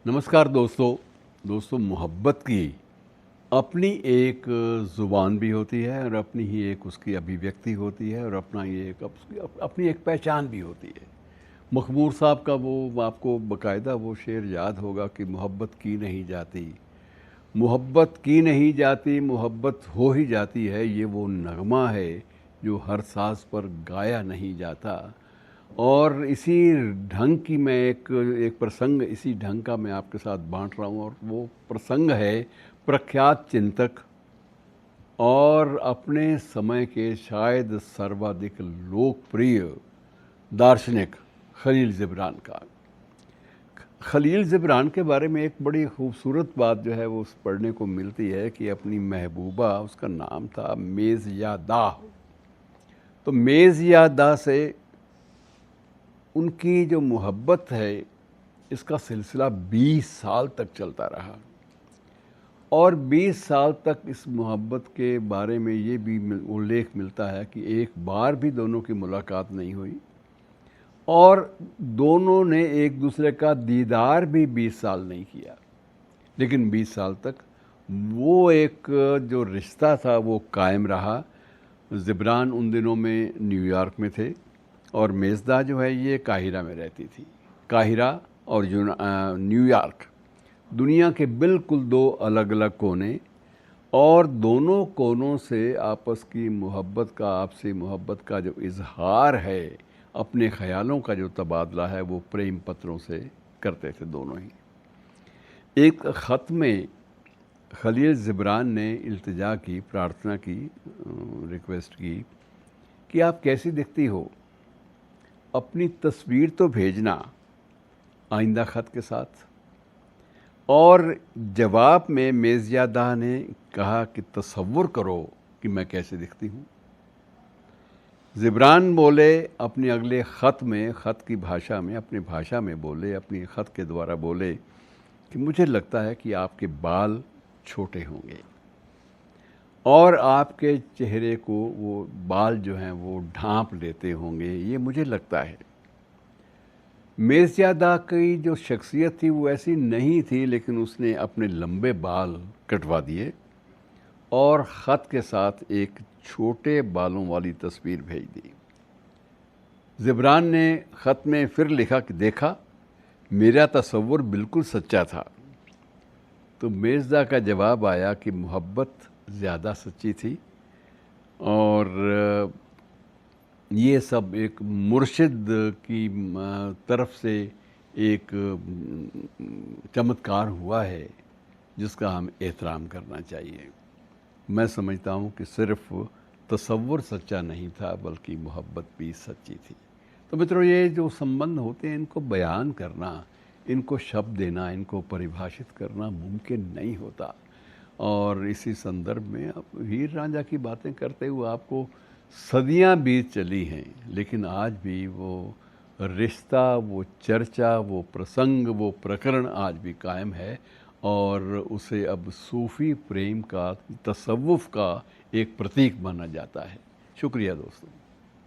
नमस्कार दोस्तों मोहब्बत की अपनी एक ज़ुबान भी होती है और अपनी ही एक उसकी अभिव्यक्ति होती है और अपना ये एक अपनी एक पहचान भी होती है। मखमूर साहब का वो आपको बाकायदा वो शेर याद होगा कि मोहब्बत की नहीं जाती, मोहब्बत की नहीं जाती, मोहब्बत हो ही जाती है। ये वो नगमा है जो हर साज़ पर गाया नहीं जाता। और इसी ढंग की मैं एक प्रसंग इसी ढंग का मैं आपके साथ बांट रहा हूँ और वो प्रसंग है प्रख्यात चिंतक और अपने समय के शायद सर्वाधिक लोकप्रिय दार्शनिक खलील जिब्रान का। खलील जिब्रान के बारे में एक बड़ी खूबसूरत बात जो है वो पढ़ने को मिलती है कि अपनी महबूबा, उसका नाम था मेज़ या दाह, तो मेज़ या दाह से उनकी जो मोहब्बत है इसका सिलसिला 20 साल तक चलता रहा और 20 साल तक इस मोहब्बत के बारे में ये भी उल्लेख मिलता है कि एक बार भी दोनों की मुलाकात नहीं हुई और दोनों ने एक दूसरे का दीदार भी 20 साल नहीं किया। लेकिन 20 साल तक वो एक जो रिश्ता था वो कायम रहा। जिब्रान उन दिनों में न्यूयॉर्क में थे और मेज़दा जो है ये काहिरा में रहती थी। काहिरा और न्यूयॉर्क दुनिया के बिल्कुल दो अलग अलग कोने और दोनों कोनों से आपस की मोहब्बत का, आपसी मोहब्बत का जो इजहार है, अपने ख़यालों का जो तबादला है वो प्रेम पत्रों से करते थे दोनों ही। एक ख़त में खलील जिब्रान ने इल्तिजा की, प्रार्थना की, रिक्वेस्ट की कि आप कैसी दिखती हो, अपनी तस्वीर तो भेजना आइंदा ख़त के साथ। और जवाब में मेज़यादा ने कहा कि तसव्वुर करो कि मैं कैसे दिखती हूँ। जिब्रान बोले अपने अगले ख़त में, ख़त की भाषा में, अपनी भाषा में बोले, अपनी ख़त के द्वारा बोले कि मुझे लगता है कि आपके बाल छोटे होंगे और आपके चेहरे को वो बाल जो हैं वो ढांप लेते होंगे, ये मुझे लगता है। मेज़यादा की जो शख्सियत थी वो ऐसी नहीं थी, लेकिन उसने अपने लंबे बाल कटवा दिए और ख़त के साथ एक छोटे बालों वाली तस्वीर भेज दी। जिब्रान ने ख़त में फिर लिखा कि देखा, मेरा तसव्वुर बिल्कुल सच्चा था। तो मेज़दा का जवाब आया कि मोहब्बत ज़्यादा सच्ची थी और ये सब एक मुर्शिद की तरफ से एक चमत्कार हुआ है जिसका हम एहतराम करना चाहिए। मैं समझता हूँ कि सिर्फ तसव्वुर सच्चा नहीं था बल्कि मोहब्बत भी सच्ची थी। तो मित्रों, ये जो संबंध होते हैं इनको बयान करना, इनको शब्द देना, इनको परिभाषित करना मुमकिन नहीं होता। और इसी संदर्भ में अब हीर रांझा की बातें करते हुए आपको सदियां बीत चली हैं, लेकिन आज भी वो रिश्ता, वो चर्चा, वो प्रसंग, वो प्रकरण आज भी कायम है और उसे अब सूफ़ी प्रेम का, तसव्वुफ़ का एक प्रतीक माना जाता है। शुक्रिया दोस्तों।